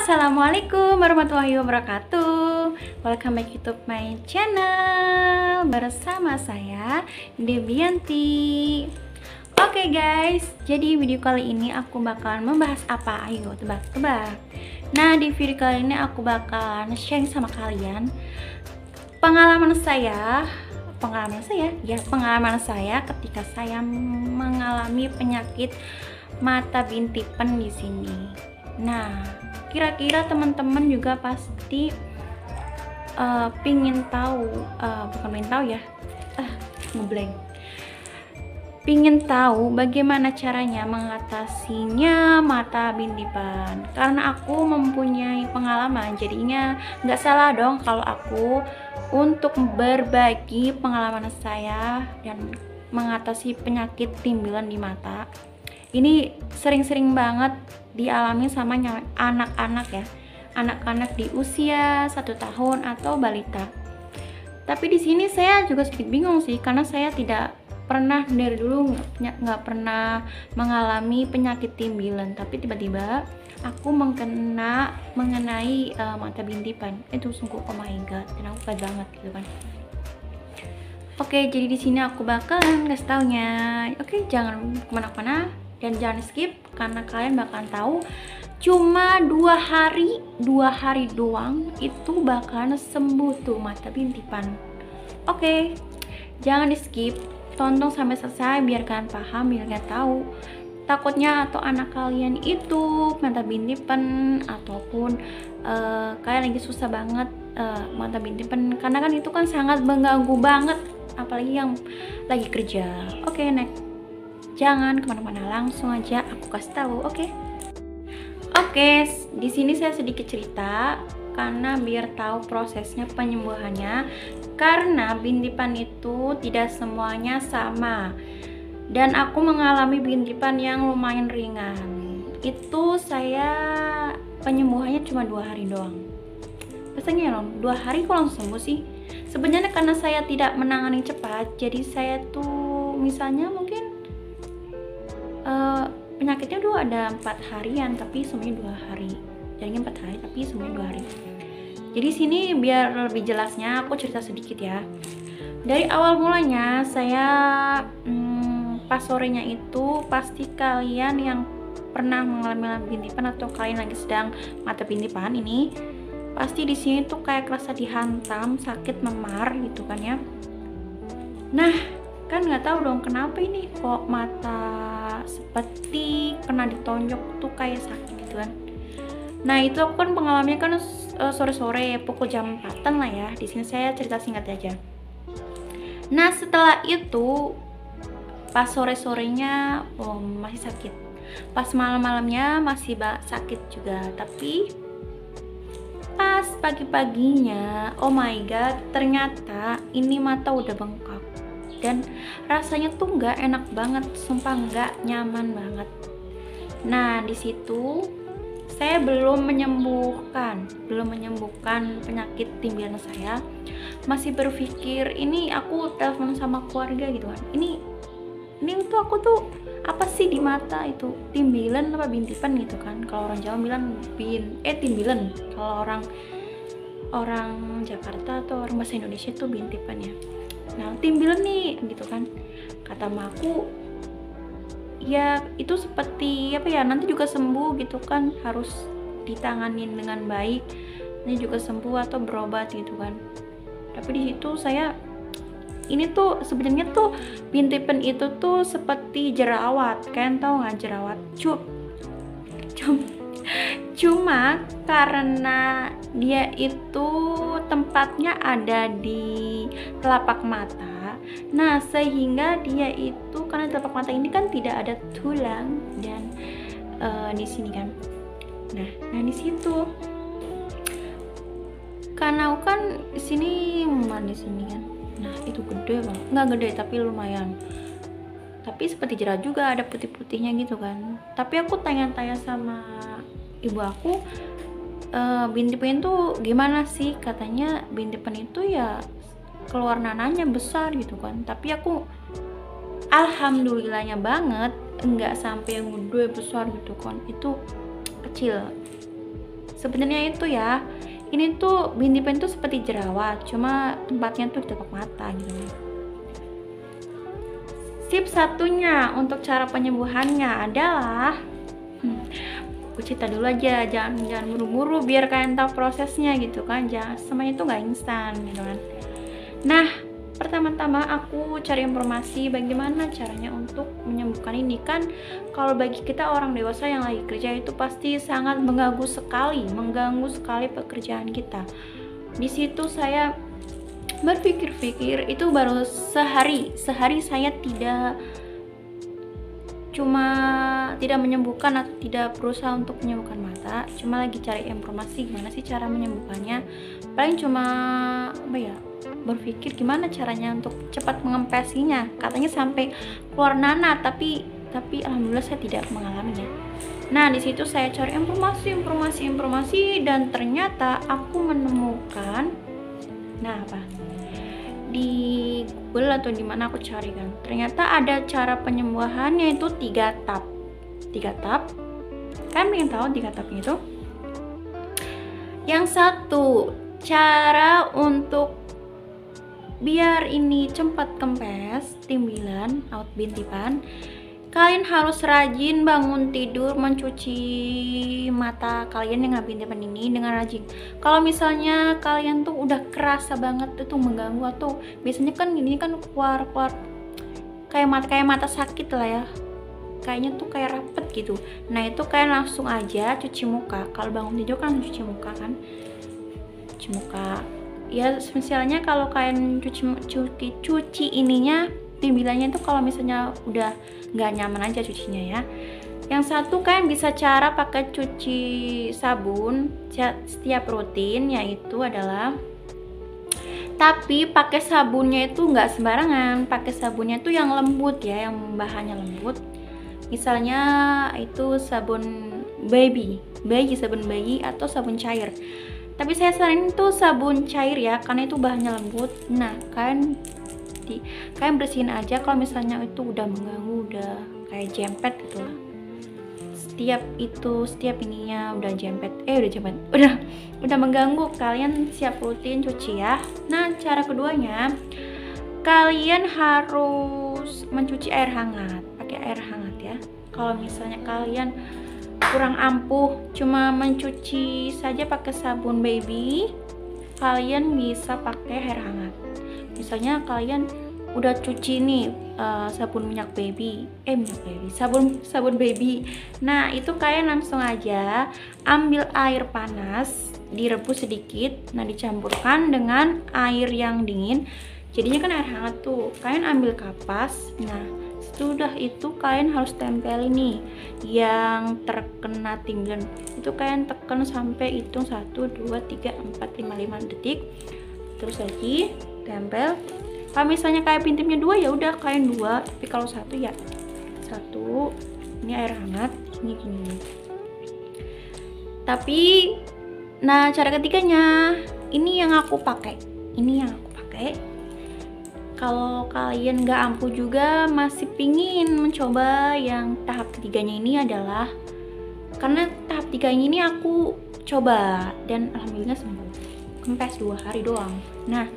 Assalamualaikum warahmatullahi wabarakatuh. Welcome back to my channel bersama saya Devianti. Oke guys, jadi video kali ini aku bakalan membahas apa? Ayo tebak-tebak. Nah, di video kali ini aku bakalan sharing sama kalian pengalaman saya ketika saya mengalami penyakit mata bintipan di sini. Nah, kira-kira teman-teman juga pasti pingin tahu, pingin tahu bagaimana caranya mengatasinya mata bintipan. Karena aku mempunyai pengalaman, jadinya nggak salah dong kalau aku untuk berbagi pengalaman saya dan mengatasi penyakit timbulan di mata. Ini sering-sering banget dialami sama anak-anak ya, anak-anak di usia 1 tahun atau balita. Tapi di sini saya juga sedikit bingung sih, karena saya tidak pernah dari dulu nggak pernah mengalami penyakit timbulan, tapi tiba-tiba aku mengenai mata bintipan. Itu sungguh oh my god, dan aku kaget banget gitu kan. Oke, jadi di sini aku bakalan ngasih taunya. Oke, jangan kemana-mana dan jangan skip, karena kalian bakalan tahu cuma 2 hari doang itu bakalan sembuh tuh mata bintipan. Oke, jangan di skip, tonton sampai selesai biar kalian paham, biar kalian tahu. Takutnya atau anak kalian itu mata bintipan ataupun kalian lagi susah banget mata bintipan, karena kan itu kan sangat mengganggu banget, apalagi yang lagi kerja. Oke, next. Jangan kemana-mana, langsung aja aku kasih tahu. Oke, di sini saya sedikit cerita karena biar tahu prosesnya penyembuhannya, karena bintipan itu tidak semuanya sama dan aku mengalami bintipan yang lumayan ringan. Itu saya penyembuhannya cuma 2 hari doang. Biasanya 2 hari kok langsung sembuh sih. Sebenarnya karena saya tidak menangani cepat, jadi saya tuh misalnya mungkin penyakitnya dulu ada 4 harian tapi semuanya 2 hari, jadinya 4 hari tapi semuanya 2 hari. Jadi sini biar lebih jelasnya aku cerita sedikit ya. Dari awal mulanya saya pas sorenya itu, pasti kalian yang pernah mengalami bintipan atau kalian lagi sedang mata bintipan ini, pasti di sini tuh kayak kerasa dihantam, sakit, memar gitu kan ya. Nah, kan nggak tahu dong kenapa ini kok mata seperti kena ditonjok tuh kayak sakit gitu kan. Nah, itu aku kan pengalamannya kan sore-sore pukul jam 4-an lah ya. Di sini saya cerita singkat aja. Nah, setelah itu pas sore-sorenya masih sakit. Pas malam-malamnya masih sakit juga, tapi pas pagi-paginya oh my god, ternyata ini mata udah bengkak. Dan rasanya tuh nggak enak banget, sumpah nggak nyaman banget. Nah, di situ saya belum menyembuhkan penyakit timbulan saya. Masih berpikir, ini aku telepon sama keluarga gitu kan. Ini tuh aku tuh apa sih di mata itu? Timbulan apa bintipan gitu kan? Kalau orang Jawa bilang timbulan. Kalau orang Jakarta atau orang bahasa Indonesia tuh bintipan ya. Nah, timbulan nih gitu kan, kata mamaku ya itu seperti apa ya, nanti juga sembuh gitu kan, harus ditanganin dengan baik, ini juga sembuh atau berobat gitu kan. Tapi di situ saya, ini tuh sebenarnya tuh bintipan itu tuh seperti jerawat, kalian tahu nggak jerawat? Cuma karena dia itu tempatnya ada di telapak mata, nah sehingga dia itu, karena telapak mata ini kan tidak ada tulang dan di sini kan, nah di situ karena aku kan di sini di sini kan, nah itu gede banget, nggak gede tapi lumayan, tapi seperti jerawat juga, ada putih-putihnya gitu kan. Tapi aku tanya-tanya sama ibu aku, bintipan itu gimana sih, katanya bintipan itu ya keluar nananya besar gitu kan. Tapi aku alhamdulillahnya banget enggak sampai yang gede besar gitu kan, itu kecil, Sebenarnya itu ya, ini tuh binti pen tuh seperti jerawat, cuma tempatnya tuh di telapak mata gitu. Tip satunya untuk cara penyembuhannya adalah aku cerita dulu aja, jangan buru-buru biar kalian tahu prosesnya gitu kan. Jangan, semuanya itu nggak instan gitu kan. Nah, pertama-tama aku cari informasi bagaimana caranya untuk menyembuhkan ini kan. Kalau bagi kita orang dewasa yang lagi kerja itu pasti sangat mengganggu sekali pekerjaan kita. Di situ saya berpikir-pikir, itu baru sehari saya tidak menyembuhkan atau tidak berusaha untuk menyembuhkan mata, cuma lagi cari informasi gimana sih cara menyembuhkannya. Paling cuma berpikir gimana caranya untuk cepat mengempesinya, katanya sampai keluar nanah, tapi alhamdulillah saya tidak mengalaminya. Nah, di situ saya cari informasi dan ternyata aku menemukan di Google atau di mana aku cari kan, ternyata ada cara penyembuhannya itu 3 tahap. Kan pengen tahu 3 tahapnya itu? Yang satu, cara untuk biar ini cepat kempes, timbilan, bintipan, kalian harus rajin bangun tidur mencuci mata kalian yang bintipan ini dengan rajin. Kalau misalnya kalian tuh udah kerasa banget itu mengganggu, atau biasanya kan ini kan keluar kayak mata sakit lah ya, kayaknya tuh kayak rapet gitu. Nah, itu kalian langsung aja cuci muka. Kalau bangun tidur kan cuci muka kan, cuci muka ya. Misalnya kalau kalian cuci ininya, timbilannya itu kalau misalnya udah nggak nyaman aja cucinya ya. Yang satu kalian bisa cara pakai cuci sabun setiap rutin, yaitu adalah, tapi pakai sabunnya itu nggak sembarangan, pakai sabunnya itu yang lembut ya, yang bahannya lembut. Misalnya itu sabun sabun bayi atau sabun cair. Tapi saya saranin itu sabun cair ya, karena itu bahannya lembut. Nah, kalian bersihin aja kalau misalnya itu udah mengganggu, udah kayak jempet gitu lah. Setiap ininya udah mengganggu, kalian siap rutin cuci ya. Nah, cara keduanya, kalian harus mencuci air hangat, pakai air hangat ya. Kalau misalnya kalian kurang ampuh cuma mencuci saja pakai sabun baby, kalian bisa pakai air hangat. Misalnya kalian udah cuci nih sabun sabun baby. Nah, itu kalian langsung aja ambil air panas, direbus sedikit, nah dicampurkan dengan air yang dingin, jadinya kan air hangat tuh. Kalian ambil kapas, nah sudah itu kalian harus tempel ini yang terkena timbilan itu, kalian tekan sampai hitung 1, 2, 3, 4, 5 detik, terus lagi tempel. Kalau misalnya kayak pintimnya 2 ya udah kalian 2, tapi kalau 1 ya 1. Ini air hangat, ini gini. Tapi nah, cara ketiganya ini yang aku pakai. Kalau kalian nggak ampuh juga masih pingin mencoba yang tahap ketiganya, ini adalah karena tahap 3 ini aku coba dan alhamdulillah sembuh, kempes 2 hari doang. Nah,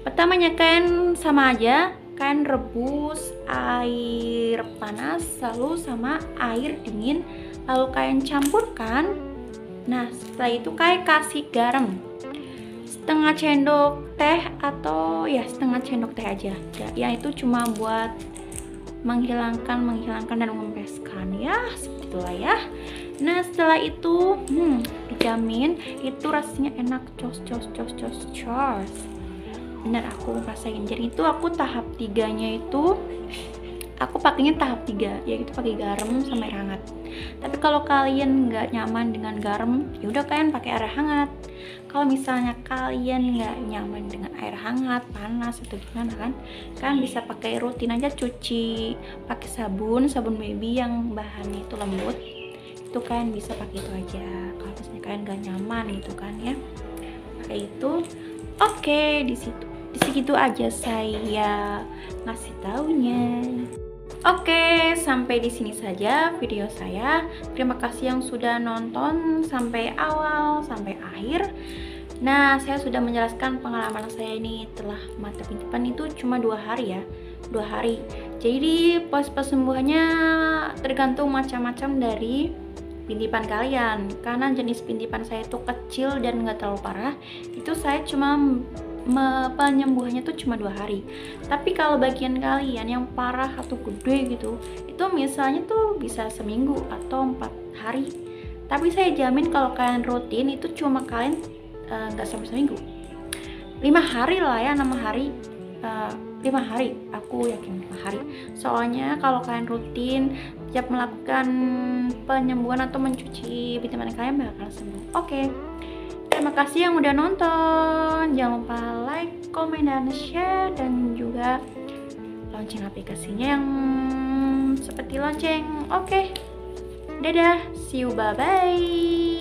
pertamanya kalian sama aja, kalian rebus air panas lalu sama air dingin, lalu kalian campurkan. Nah, setelah itu kalian kasih garam setengah sendok teh, atau ya setengah sendok teh aja ya, itu cuma buat menghilangkan dan mengempeskan ya, seperti itulah ya. Nah, setelah itu dijamin itu rasanya enak, cos. Bener, aku rasain. Jadi itu aku tahap 3-nya itu aku pakainya tahap 3, yaitu pakai garam sama air hangat. Tapi kalau kalian nggak nyaman dengan garam, ya udah kalian pakai air hangat. Kalau misalnya kalian nggak nyaman dengan air hangat, panas atau gimana kan, kalian bisa pakai rutin aja cuci pakai sabun baby yang bahannya itu lembut. Itu kalian bisa pakai itu aja. Kalau misalnya kalian nggak nyaman gitu kan ya, pakai itu. Oke, di segitu aja saya ngasih taunya. Oke, sampai di sini saja video saya. Terima kasih yang sudah nonton sampai awal sampai akhir. Nah, saya sudah menjelaskan pengalaman saya ini telah mata pintipan itu cuma 2 hari ya, 2 hari. Jadi pos pesembuhannya tergantung macam-macam dari pintipan kalian. Karena jenis pintipan saya itu kecil dan nggak terlalu parah, itu saya cuma penyembuhannya tuh cuma 2 hari. Tapi kalau bagian kalian yang parah atau gede gitu, itu misalnya tuh bisa seminggu atau 4 hari. Tapi saya jamin kalau kalian rutin itu cuma kalian nggak sampai seminggu, 5 hari lah ya, 6 hari, 5 hari, aku yakin 5 hari. Soalnya kalau kalian rutin tiap melakukan penyembuhan atau mencuci pintipan kalian bakal sembuh. Oke. Terima kasih yang udah nonton. Jangan lupa like, komen, dan share, dan juga lonceng aplikasinya yang seperti lonceng. Oke. Dadah. See you, bye-bye.